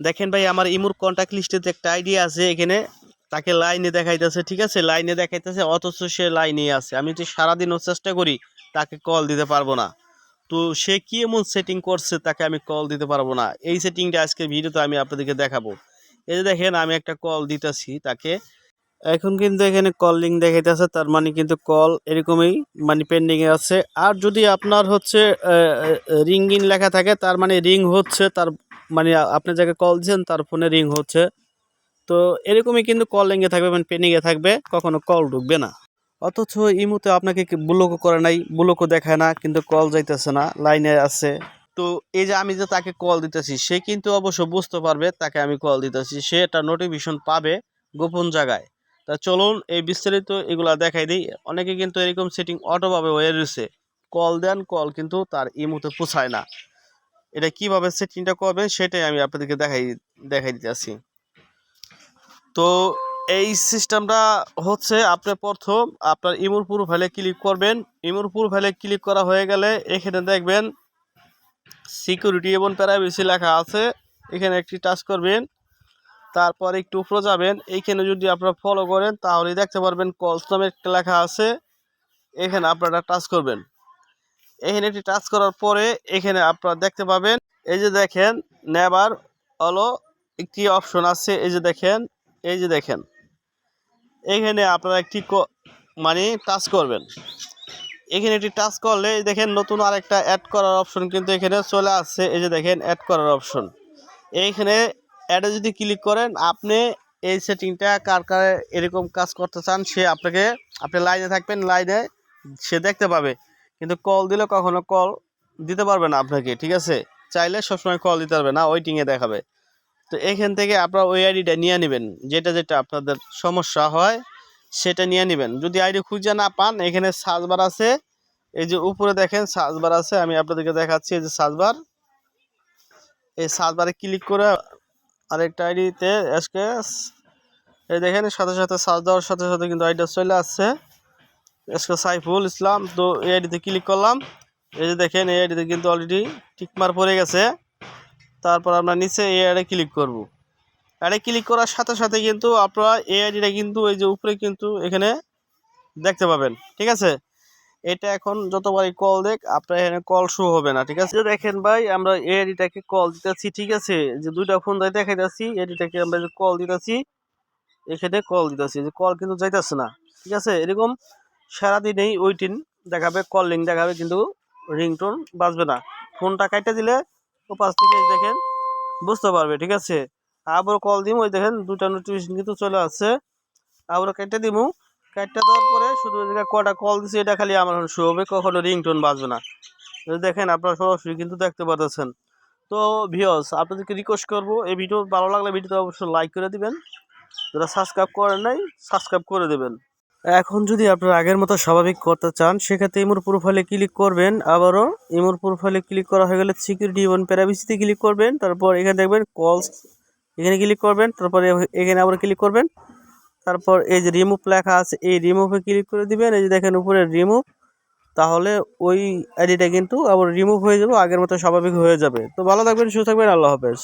দেখেন ভাই আমার ইমুর কন্টাক্ট লিস্টে যে একটা আইডি আছে এখানে তাকে লাইনে দেখাইতেছে, ঠিক আছে, লাইনে দেখাইতেছে অথচ সে লাইনে আছে। আমি যদি সারাদিনও চেষ্টা করি তাকে কল দিতে পারবো না। তো সে কি এমন সেটিং করছে তাকে আমি কল দিতে পারবো না, এই সেটিংটা আজকের ভিডিওতে আমি আপনাদেরকে দেখাবো। এই যে দেখেন আমি একটা কল দিতেছি তাকে, এখন কিন্তু এখানে কল লিঙ্ক দেখাইতেছে, তার মানে কিন্তু কল এরকমই মানে পেন্ডিং এ আছে। আর যদি আপনার হচ্ছে রিং ইন লেখা থাকে তার মানে রিং হচ্ছে, তার মানে আপনি যাকে কল দিয়েছেন তার ফোনে রিং হচ্ছে। তো এরকমই কিন্তু কল লিঙ্কে থাকবে, মানে পেন্ডিং এ থাকবে, কখনো কল ঢুকবে না। অথচ ইমুতে আপনাকে ব্লকও করে নাই, ব্লকও দেখায় না, কিন্তু কল যাইতেছে না, লাইনে আছে। তো এই যে আমি যে তাকে কল দিতেছি সে কিন্তু অবশ্য বুঝতে পারবে তাকে আমি কল দিতেছি, সে একটা নোটিফিকেশন পাবে গোপন জায়গায়। তা চলুন এই বিস্তারিত এগুলা দেখাই দিই। অনেকে কিন্তু এরকম সেটিং অটোভাবে হয়ে রয়েছে, কল দেন কল কিন্তু তার ইমুতে পৌঁছায় না। এটা কিভাবে সেটিংটা করবেন সেটাই আমি আপনাদেরকে দেখাই দিতেছি। তো এই সিস্টেমটা হচ্ছে আপনি প্রথম আপনার ইমুর প্রোফাইলে ক্লিক করবেন। ইমুর প্রোফাইলে ক্লিক করা হয়ে গেলে এখানে দেখবেন সিকিউরিটি এবং প্রাইভেসি লেখা আছে, এখানে একটি টাচ করবেন। তারপর একটু উপরে যাবেন, এইখানে যদি আপনারা ফলো করেন তাহলে দেখতে পারবেন কলস নামে একটা লেখা আছে, এখানে আপনারা টাচ করবেন। এখানে একটি টাচ করার পরে এখানে আপনারা দেখতে পাবেন এই যে দেখেন নেবার হলো একটি অপশন আছে, এই যে দেখেন, এই যে দেখেন এখানে আপনারা একটি মানে টাচ করবেন। এখানে একটি টাচ করলে দেখেন নতুন আরেকটা অ্যাড করার অপশন কিন্তু এখানে চলে আসছে, এই যে দেখেন অ্যাড করার অপশন। এইখানে অ্যাডে যদি ক্লিক করেন আপনি এই সেটিংটা কার কার এরকম কাজ করতে চান সে আপনাকে, আপনি লাইনে থাকবেন, লাইনে সে দেখতে পাবে, কিন্তু কল দিলে কখনো কল দিতে পারবে না আপনাকে, ঠিক আছে। চাইলে সবসময় কল দিতে পারবে না, ওয়েটিংয়ে দেখাবে। তো এখান থেকে আপনারা ওই আইডিটা নিয়ে নেবেন, যেটা যেটা আপনাদের সমস্যা হয় সেটা নিয়ে নেবেন। যদি আইডি খুঁজে না পান এখানে সার্চ বার আছে, এই যে উপরে দেখেন সার্চ বার আছে, আমি আপনাদেরকে দেখাচ্ছি। এই যে সার্চ বার, এই সার্চ বারে ক্লিক করে আরেকটা আইডিতে আজকে এই দেখেন সাথে সাথে সার্চ দেওয়ার সাথে সাথে কিন্তু আইডিটা চলে আসছে, আজকে সাইফুল ইসলাম। তো এই আইডিতে ক্লিক করলাম, এই যে দেখেন এই আইডিতে কিন্তু অলরেডি টিকমার পড়ে গেছে। তারপর আমরা নিচে এই আইডি ক্লিক করব। আইডি ক্লিক করার সাথে সাথে কিন্তু আপনারা এই আইডিটা কিন্তু এই যে উপরে কিন্তু এখানে দেখতে পাবেন, ঠিক আছে। এটা এখন যতবারই কল দেখ আপনার এখানে কল শো হবে না, ঠিক আছে। দেখেন ভাই আমরা এই আইডিটাকে কল দিতেছি, ঠিক আছে, যে দুইটা ফোন দেখাইতেছি, এডিটাকে আমরা যে কল দিতেছি, এখানে কল দিতেছি, যে কল কিন্তু যাইতেছে না, ঠিক আছে। এরকম সারাদিনেই ওইটিন দেখাবে, কলিং দেখাবে, কিন্তু রিংটোন বাজবে না। ফোনটা কাইটা দিলে ও পাশ থেকে দেখেন বুঝতে পারবে, ঠিক আছে। আবার কল দিম, ওই দেখেন দুটা নোটিফিকেশন কিন্তু চলে আসছে। আবার কেটে দিমু, কেটে দেওয়ার পরে শুধু কটা কল দিছি এটা খালি আমার শো হবে, কখনো রিংটোন বাজবে না। দেখেন আপনারা সরাসরি কিন্তু দেখতে পাচ্ছেন। তো ভিউয়ার্স আপনাদেরকে রিকোয়েস্ট করবো এই ভিডিও ভালো লাগলে ভিডিওতে অবশ্যই লাইক করে দিবেন, যারা সাবস্ক্রাইব করেন নাই সাবস্ক্রাইব করে দেবেন। এখন যদি আপনারা আগের মতো স্বাভাবিক করতে চান সেক্ষেত্রে ইমোর প্রোফাইলে ক্লিক করবেন, আবারও ইমোর প্রোফাইলে ক্লিক করা হয়ে গেলে সিকিউরিটি এবং প্রাইভেসিতে ক্লিক করবেন। তারপর এখানে দেখবেন কলস, এখানে ক্লিক করবেন। তারপরে এখানে আবার ক্লিক করবেন। তারপর এই যে রিমুভ লেখা আছে এই রিমুভে ক্লিক করে দিবেন, এই যে দেখেন উপরে রিমুভ। তাহলে ওই আইডিটা কিন্তু আবার রিমুভ হয়ে যাবে, আগের মতো স্বাভাবিক হয়ে যাবে। তো ভালো থাকবেন, সুস্থ থাকবেন, আল্লাহ হাফেজ।